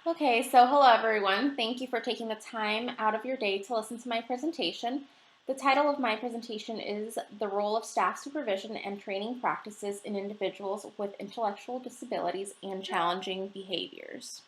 Okay, so hello everyone. Thank you for taking the time out of your day to listen to my presentation. The title of my presentation is The Role of Staff Supervision and Training Practices in Individuals with Intellectual Disabilities and Challenging Behaviors.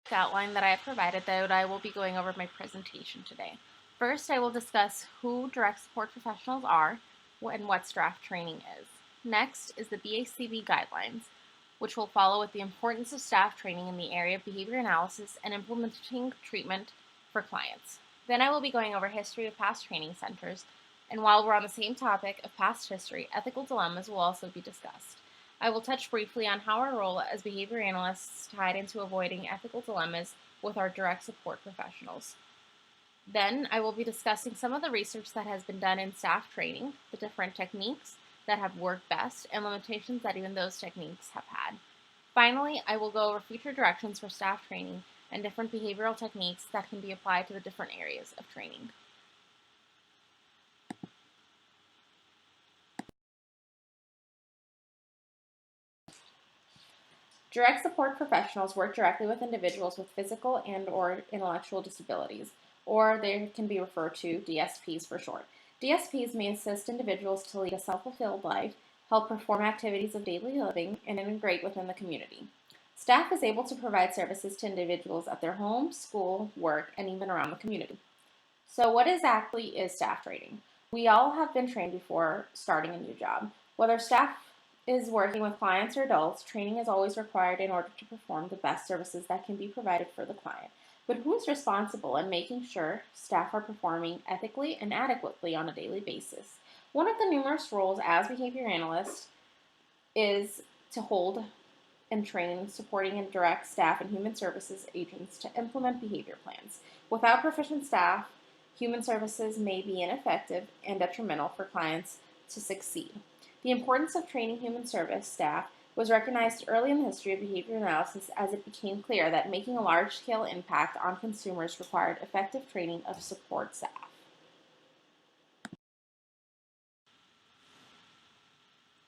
The outline that I have provided that I will be going over my presentation today. First, I will discuss who direct support professionals are and what staff training is. Next is the BACB guidelines, which will follow with the importance of staff training in the area of behavior analysis and implementing treatment for clients. Then I will be going over history of past training centers, and while we're on the same topic of past history, ethical dilemmas will also be discussed. I will touch briefly on how our role as behavior analysts tied into avoiding ethical dilemmas with our direct support professionals. Then I will be discussing some of the research that has been done in staff training, the different techniques that have worked best, and limitations that even those techniques have had. Finally, I will go over future directions for staff training and different behavioral techniques that can be applied to the different areas of training. Direct support professionals work directly with individuals with physical and/or intellectual disabilities, or they can be referred to DSPs for short. DSPs may assist individuals to lead a self-fulfilled life, help perform activities of daily living, and integrate within the community. Staff is able to provide services to individuals at their home, school, work, and even around the community. So what exactly is staff training? We all have been trained before starting a new job. Whether staff is working with clients or adults, training is always required in order to perform the best services that can be provided for the client. But who is responsible in making sure staff are performing ethically and adequately on a daily basis? One of the numerous roles as behavior analyst is to hold and train supporting and direct staff and human services agents to implement behavior plans. Without proficient staff, human services may be ineffective and detrimental for clients to succeed. The importance of training human service staff was recognized early in the history of behavior analysis as it became clear that making a large-scale impact on consumers required effective training of support staff.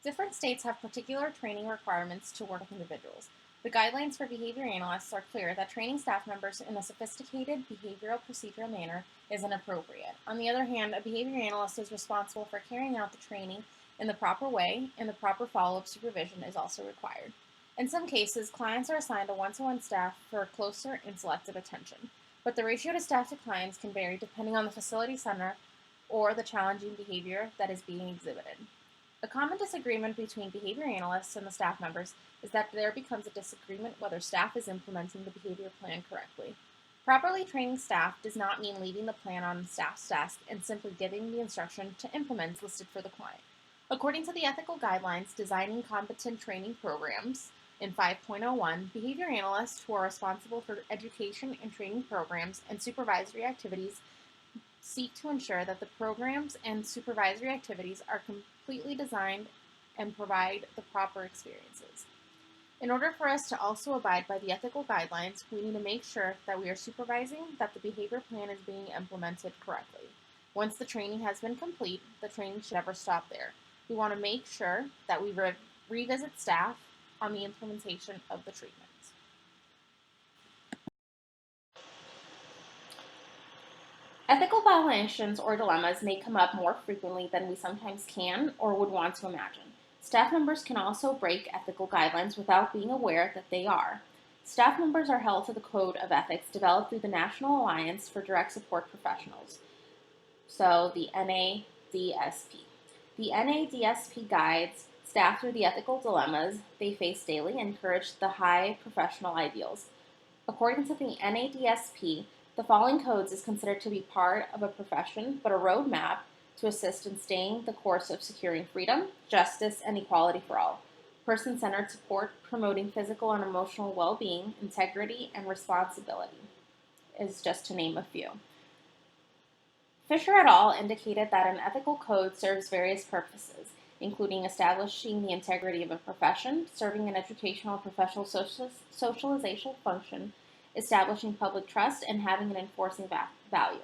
Different states have particular training requirements to work with individuals. The guidelines for behavior analysts are clear that training staff members in a sophisticated behavioral procedural manner is inappropriate. On the other hand, a behavior analyst is responsible for carrying out the training in the proper way, and the proper follow-up supervision is also required. In some cases, clients are assigned a one-to-one staff for closer and selective attention, but the ratio to staff to clients can vary depending on the facility center or the challenging behavior that is being exhibited. A common disagreement between behavior analysts and the staff members is that there becomes a disagreement whether staff is implementing the behavior plan correctly. Properly training staff does not mean leaving the plan on staff's desk and simply giving the instruction to implement listed for the client. According to the ethical guidelines designing competent training programs in 5.01, behavior analysts who are responsible for education and training programs and supervisory activities seek to ensure that the programs and supervisory activities are completely designed and provide the proper experiences. In order for us to also abide by the ethical guidelines, we need to make sure that we are supervising that the behavior plan is being implemented correctly. Once the training has been complete, the training should never stop there. We want to make sure that we revisit staff on the implementation of the treatment. Ethical violations or dilemmas may come up more frequently than we sometimes can or would want to imagine. Staff members can also break ethical guidelines without being aware that they are. Staff members are held to the code of ethics developed through the National Alliance for Direct Support Professionals, so the NADSP. The NADSP guides staff through the ethical dilemmas they face daily and encourage the high professional ideals. According to the NADSP, the following codes is considered to be part of a profession, but a roadmap to assist in staying the course of securing freedom, justice, and equality for all. Person-centered support, promoting physical and emotional well-being, integrity, and responsibility is just to name a few. Fisher et al. Indicated that an ethical code serves various purposes, including establishing the integrity of a profession, serving an educational and professional socialization function, establishing public trust, and having an enforcing value.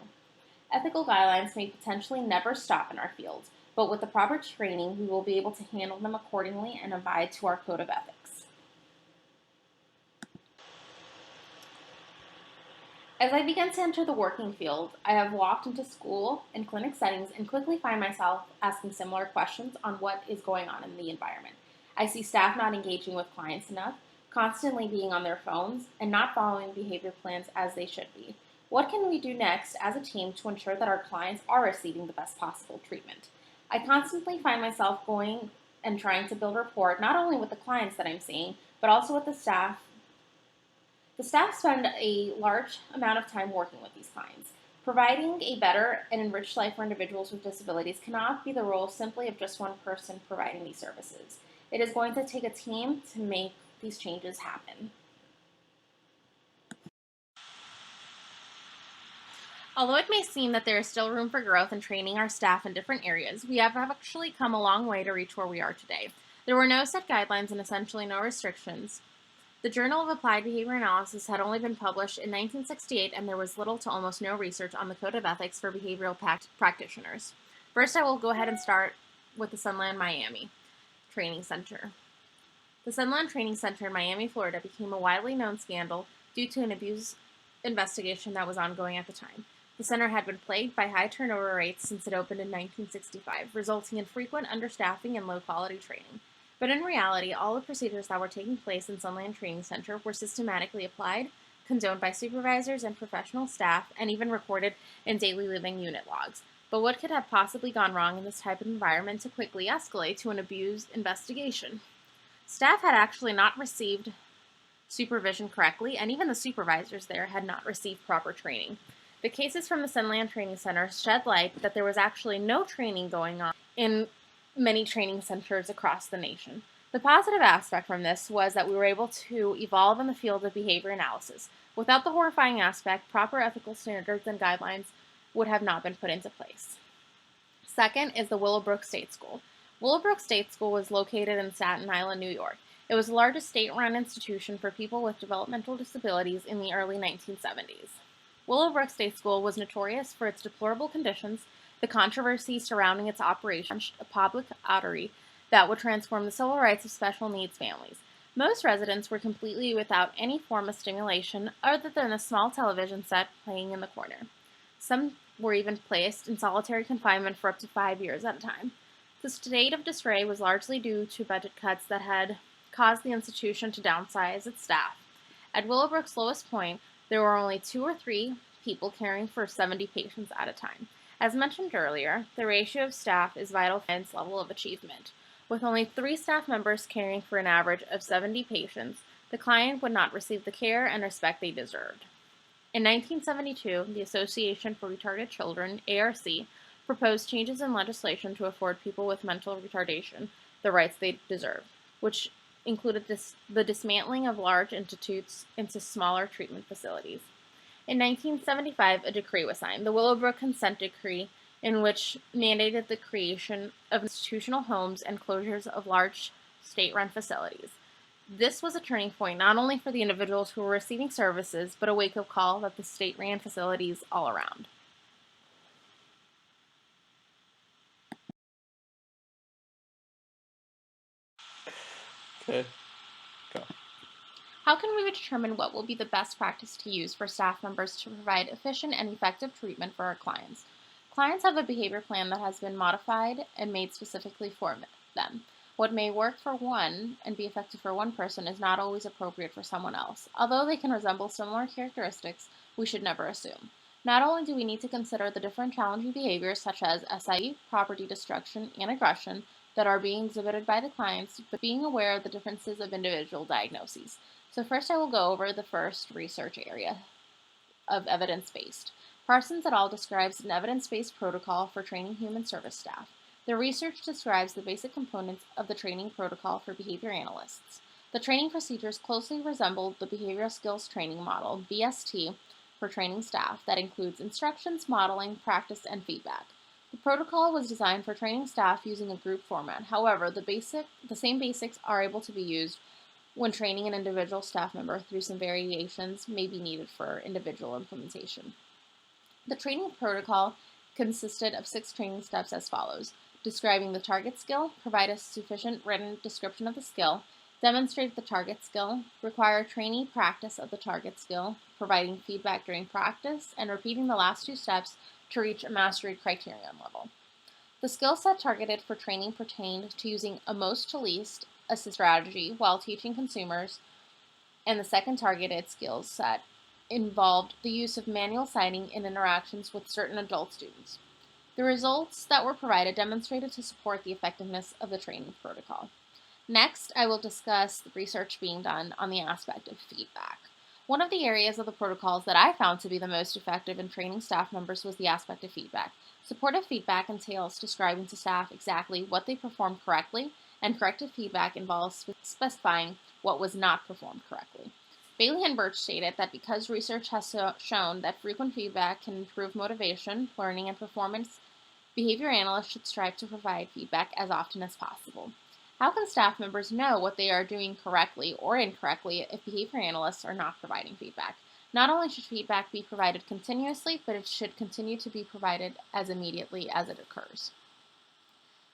Ethical guidelines may potentially never stop in our field, but with the proper training, we will be able to handle them accordingly and abide to our code of ethics. As I begin to enter the working field, I have walked into school and clinic settings and quickly find myself asking similar questions on what is going on in the environment. I see staff not engaging with clients enough, constantly being on their phones, and not following behavior plans as they should be. What can we do next as a team to ensure that our clients are receiving the best possible treatment? I constantly find myself going and trying to build rapport not only with the clients that I'm seeing, but also with the staff. The staff spend a large amount of time working with these clients. Providing a better and enriched life for individuals with disabilities cannot be the role simply of just one person providing these services. It is going to take a team to make these changes happen. Although it may seem that there is still room for growth in training our staff in different areas, we have actually come a long way to reach where we are today. There were no set guidelines and essentially no restrictions. The Journal of Applied Behavior Analysis had only been published in 1968, and there was little to almost no research on the Code of Ethics for behavioral practitioners. First, I will go ahead and start with the Sunland Miami Training Center. The Sunland Training Center in Miami, Florida became a widely known scandal due to an abuse investigation that was ongoing at the time. The center had been plagued by high turnover rates since it opened in 1965, resulting in frequent understaffing and low-quality training. But in reality, all the procedures that were taking place in Sunland Training Center were systematically applied, condoned by supervisors and professional staff, and even recorded in daily living unit logs. But what could have possibly gone wrong in this type of environment to quickly escalate to an abuse investigation? Staff had actually not received supervision correctly, and even the supervisors there had not received proper training. The cases from the Sunland Training Center shed light that there was actually no training going on in many training centers across the nation. The positive aspect from this was that we were able to evolve in the field of behavior analysis. Without the horrifying aspect, proper ethical standards and guidelines would have not been put into place. Second is the Willowbrook State School. Willowbrook State School was located in Staten Island, New York. It was the largest state-run institution for people with developmental disabilities in the early 1970s. Willowbrook State School was notorious for its deplorable conditions, the controversy surrounding its operation, a public artery that would transform the civil rights of special needs families. Most residents were completely without any form of stimulation other than a small television set playing in the corner. Some were even placed in solitary confinement for up to 5 years at a time. The state of disarray was largely due to budget cuts that had caused the institution to downsize its staff. At Willowbrook's lowest point, there were only 2 or 3 people caring for 70 patients at a time. As mentioned earlier, the ratio of staff is vital for its level of achievement. With only 3 staff members caring for an average of 70 patients, the client would not receive the care and respect they deserved. In 1972, the Association for Retarded Children, ARC, proposed changes in legislation to afford people with mental retardation the rights they deserve, which included the dismantling of large institutes into smaller treatment facilities. In 1975, a decree was signed, the Willowbrook Consent Decree, in which mandated the creation of institutional homes and closures of large state-run facilities. This was a turning point not only for the individuals who were receiving services, but a wake-up call that the state ran facilities all around. Okay, go. How can we determine what will be the best practice to use for staff members to provide efficient and effective treatment for our clients? Clients have a behavior plan that has been modified and made specifically for them. What may work for one and be effective for one person is not always appropriate for someone else. Although they can resemble similar characteristics, we should never assume. Not only do we need to consider the different challenging behaviors such as SIE, property destruction, and aggression that are being exhibited by the clients, but being aware of the differences of individual diagnoses. So first I will go over the first research area of evidence-based. Parsons et al. Describes an evidence-based protocol for training human service staff. The research describes the basic components of the training protocol for behavior analysts. The training procedures closely resemble the behavioral skills training model, BST, for training staff that includes instructions, modeling, practice, and feedback. The protocol was designed for training staff using a group format. However, the same basics are able to be used when training an individual staff member through some variations may be needed for individual implementation. The training protocol consisted of 6 training steps as follows: describing the target skill, provide a sufficient written description of the skill, demonstrate the target skill, require trainee practice of the target skill, providing feedback during practice, and repeating the last two steps to reach a mastery criterion level. The skill set targeted for training pertained to using a most to least assist strategy while teaching consumers, and the second targeted skills set involved the use of manual signing in interactions with certain adult students. The results that were provided demonstrated to support the effectiveness of the training protocol. Next, I will discuss the research being done on the aspect of feedback. One of the areas of the protocols that I found to be the most effective in training staff members was the aspect of feedback. Supportive feedback entails describing to staff exactly what they performed correctly, and corrective feedback involves specifying what was not performed correctly. Bailey and Birch stated that because research has shown that frequent feedback can improve motivation, learning, and performance, behavior analysts should strive to provide feedback as often as possible. How can staff members know what they are doing correctly or incorrectly if behavior analysts are not providing feedback? Not only should feedback be provided continuously, but it should continue to be provided as immediately as it occurs.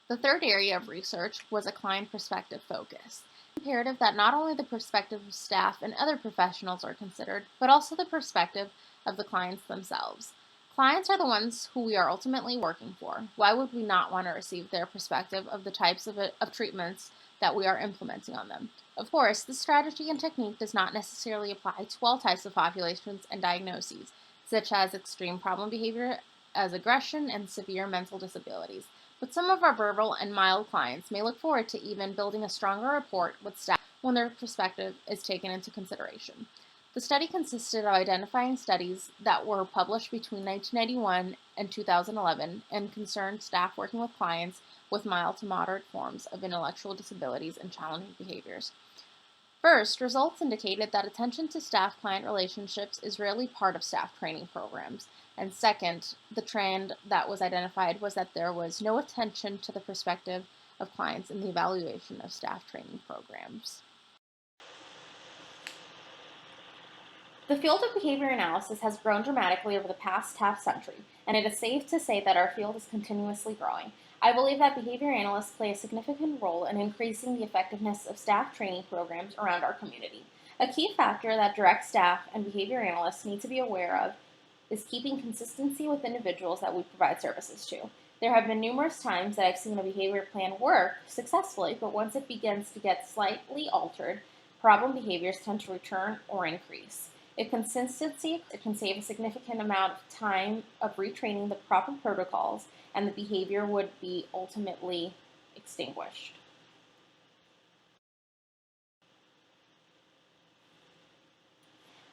The third area of research was a client perspective focus. It's imperative that not only the perspective of staff and other professionals are considered, but also the perspective of the clients themselves. Clients are the ones who we are ultimately working for. Why would we not want to receive their perspective of the types of treatments that we are implementing on them? Of course, this strategy and technique does not necessarily apply to all types of populations and diagnoses, such as extreme problem behavior as aggression and severe mental disabilities. But some of our verbal and mild clients may look forward to even building a stronger rapport with staff when their perspective is taken into consideration. The study consisted of identifying studies that were published between 1991 and 2011 and concerned staff working with clients with mild to moderate forms of intellectual disabilities and challenging behaviors. First, results indicated that attention to staff-client relationships is rarely part of staff training programs. And second, the trend that was identified was that there was no attention to the perspective of clients in the evaluation of staff training programs. The field of behavior analysis has grown dramatically over the past half century, and it is safe to say that our field is continuously growing. I believe that behavior analysts play a significant role in increasing the effectiveness of staff training programs around our community. A key factor that direct staff and behavior analysts need to be aware of is keeping consistency with individuals that we provide services to. There have been numerous times that I've seen a behavior plan work successfully, but once it begins to get slightly altered, problem behaviors tend to return or increase. If consistency, it can save a significant amount of time of retraining the proper protocols, and the behavior would be ultimately extinguished.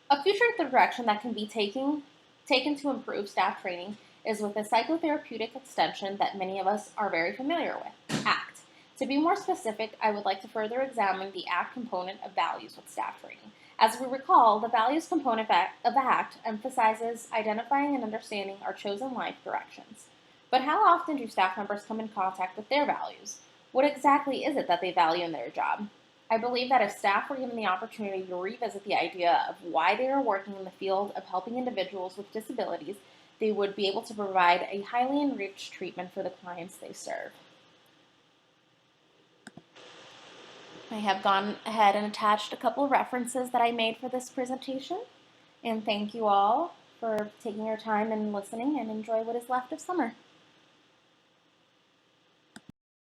A future direction that can be taken to improve staff training is with a psychotherapeutic extension that many of us are very familiar with, ACT. To be more specific, I would like to further examine the ACT component of values with staff training. As we recall, the values component of ACT emphasizes identifying and understanding our chosen life directions. But how often do staff members come in contact with their values? What exactly is it that they value in their job? I believe that if staff were given the opportunity to revisit the idea of why they are working in the field of helping individuals with disabilities, they would be able to provide a highly enriched treatment for the clients they serve. I have gone ahead and attached a couple of references that I made for this presentation, and thank you all for taking your time and listening, and enjoy what is left of summer.